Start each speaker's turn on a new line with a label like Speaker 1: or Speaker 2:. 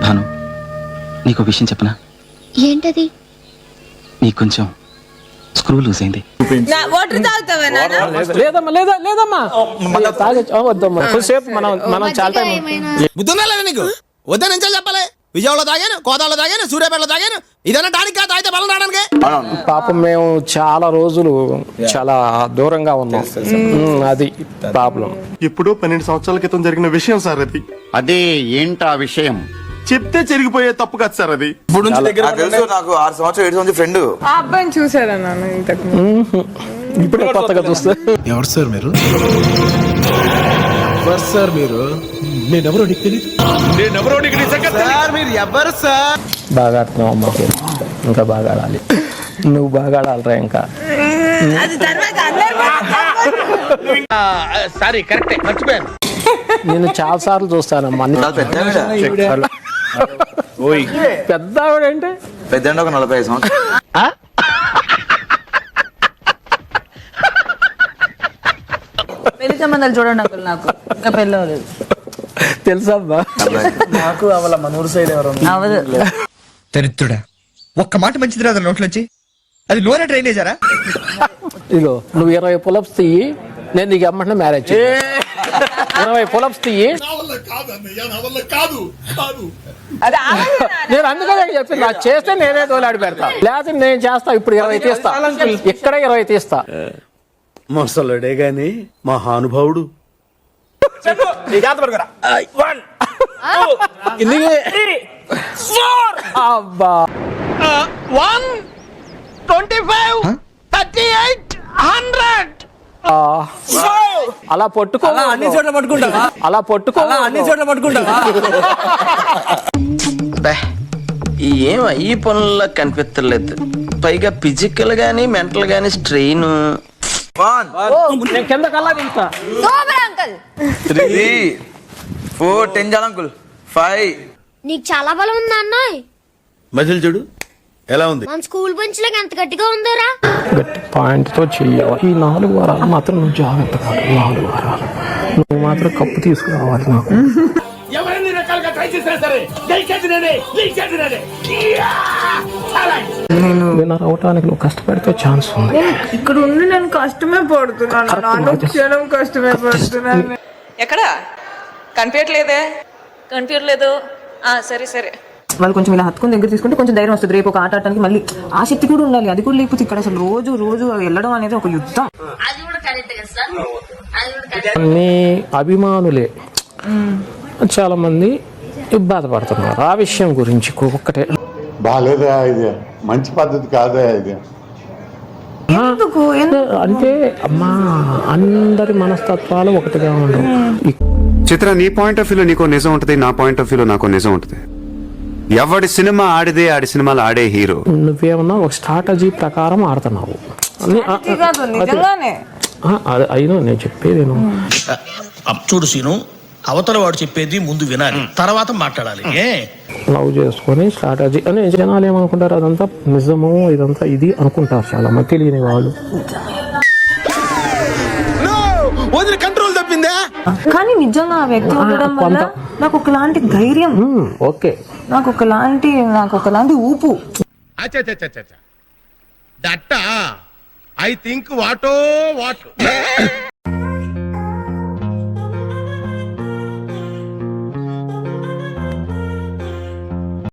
Speaker 1: భాను, నీకు విషయం చెప్పనా?
Speaker 2: ఏంటది?
Speaker 1: నీకు కొంచెం స్క్రూ లూజ్ అయింది.
Speaker 3: లేదమ్మా వద్దమ్మా, కొద్దిసేపు మనం చాలా
Speaker 4: బుద్ధుందా లేదా నీకు? వద్దని నుంచి చెప్పాలి. విజయవాడలో తాగాను, కోదాడలో తాగాను, సూర్యాపేటలో తాగాను. ఇదన్నా టానిక్ కాదు, తాగితే బలం రావడానికి.
Speaker 3: పాపం మేము చాలా రోజులు చాలా దూరంగా ఉన్నాం, అది ప్రాబ్లం.
Speaker 5: ఇప్పుడు 12 సంవత్సరాల క్రితం జరిగిన విషయం సార్ అది.
Speaker 6: అదే ఏంటా విషయం?
Speaker 5: చెప్తే చెరిగిపోయే తప్పు కాదు సార్ అది.
Speaker 7: ఇప్పుడు నాకు 6 సంవత్సరాలు 7 సంవత్సరం ఫ్రెండ్.
Speaker 8: ఆ అబ్బాయిని చూసారా నాన్న ఇంతకు?
Speaker 3: ఇప్పుడు కొత్తగా చూస్తే
Speaker 9: ఎవరు సార్ మీరు? సార్ మీరు నేనెవరో నీకు తెలియదు. మీరు ఎవరు సార్?
Speaker 3: బాగా ఆడుతున్నావు అమ్మ, ఇంకా బాగా ఆడాలి. నువ్వు బాగా ఆడాలరా ఇంకా.
Speaker 4: సారీ, కరెక్టే, మర్చిపోయాను.
Speaker 3: నేను చాలా సార్లు చూస్తానమ్మా. పెద్ద ఆవిడంటే
Speaker 7: పెద్ద ఒక 45 సంవత్సరాలు.
Speaker 8: పెళ్లి సంబంధాలు చూడండి అంకుల్, నాకు ఇంకా పెళ్ళి అవ్వలేదు.
Speaker 3: తెలుసమ్మా
Speaker 9: నాకు అవల మనూరు సైడ్ ఎవరు
Speaker 8: అవ్వదు.
Speaker 9: దరిద్రుడా, ఒక్క మాట మంచిది రాదు నోట్లోంచి. అది లోనే డ్రైనేజారా?
Speaker 3: ఇగో నువ్వు 20 పులప్స్ తీయి, నేను నీకు అమ్మంటే మ్యారేజ్ 20 పులప్స్ తీయి. నేను అందుకనే చెప్పింది, నాకు చేస్తే నేనే తోలాడి పెడతా, లేకపోతే నేను చేస్తా. ఇప్పుడు 20 తీస్తా, ఇక్కడ 20 తీస్తా.
Speaker 5: మొసలుడే గాని మహానుభావుడు.
Speaker 3: అబ్బా
Speaker 4: 125 38 100
Speaker 3: అలా పట్టుకో,
Speaker 4: అన్ని చోట్ల పట్టుకుంటా,
Speaker 3: అలా పట్టుకో,
Speaker 4: అన్ని చోట్ల పట్టుకుంటా.
Speaker 1: ఏం ఈ పనుల్లో కనిపించలేదు. పైగా ఫిజికల్ గానీ మెంటల్ గానీ స్ట్రెయిన్.
Speaker 3: నేను కింద కల్లా తింటా.
Speaker 7: 3 4 10 చాలు అంకుల్. 5.
Speaker 2: నీకు చాలా బలం ఉందా అన్నయ్య?
Speaker 5: మజిల్ చూడు ఎలా ఉంది.
Speaker 2: మన స్కూల్ బెంచ్ లాగా ఎంత గట్టిగా ఉందోరా.
Speaker 3: గట్టి పాయింట్ తో చెయ్యాలి. ఈ 4 వారాలు మాత్రం నువ్వు జాగ్రత్త కాదు. 4 వారాలు నువ్వు మాత్రం కప్పు తీసుకురావాలి నాకు.
Speaker 4: ఎవరైనా రకాలుగా ట్రై చేసినా సరే
Speaker 3: విన్నర్ అవటానికి నువ్వు కష్టపడితే ఛాన్స్ ఉంది.
Speaker 8: ఇక్కడ ఉండి నేను కష్టమే పడుతున్నాను, క్షణం కష్టమే పడుతున్నాను.
Speaker 10: ఎక్కడ కనిపించట్లేదే? కనిపించట్లేదు. సరే సరే.
Speaker 8: వాళ్ళు కొంచెం ఇలా హత్తుకుని దగ్గర తీసుకుంటే కొంచెం ధైర్యం వస్తుంది. రేపు ఒక ఆట ఆడటానికి మళ్ళీ ఆ శక్తి కూడా ఉండాలి. అది కూడా లేకపోతే ఇక్కడ అసలు రోజు రోజు వెళ్ళడం అనేది ఒక యుద్ధం.
Speaker 3: అన్ని అభిమానులే చాలా మంది బాధపడుతున్నారు ఆ విషయం గురించి. ఒక్కటే
Speaker 6: బాలేదా, ఇది మంచి పద్ధతి కాదా ఇది?
Speaker 3: అంటే అమ్మా, అందరి మనస్తత్వాలు ఒకటిగా ఉండవు.
Speaker 11: చిత్ర, నీ పాయింట్ ఆఫ్ వ్యూలో నీకో నిజం ఉంటుంది, నా పాయింట్ ఆఫ్ వ్యూలో నాకో నిజం ఉంటుంది. ఎవడి సినిమా ఆడిదే ఆడి సినిమాలు ఆడే హీరో.
Speaker 3: నువ్వేమన్నా ఒక స్ట్రాటజీ ప్రకారం ఆడుతున్నావు. అయినా నేను చెప్పేది
Speaker 4: చూడు సీను, అవతల వాడు చెప్పేది ముందు వినాలి, తర్వాత మాట్లాడాలి.
Speaker 3: లవ్ చేసుకొని స్ట్రాటజీ అని జనాలు ఏమనుకుంటారు, అదంతా నిజము, ఇదంతా ఇది అనుకుంటారు చాలా మంది తెలియని వాళ్ళు.
Speaker 4: కంట్రోల్ తప్పిందా?
Speaker 8: కానీ నిజంగా ఆ వ్యక్తి ఉండడం వల్ల నాకు ఒకలాంటి ధైర్యం,
Speaker 3: ఓకే,
Speaker 8: నాకు ఒకలాంటి ఊపు.
Speaker 4: That I think what what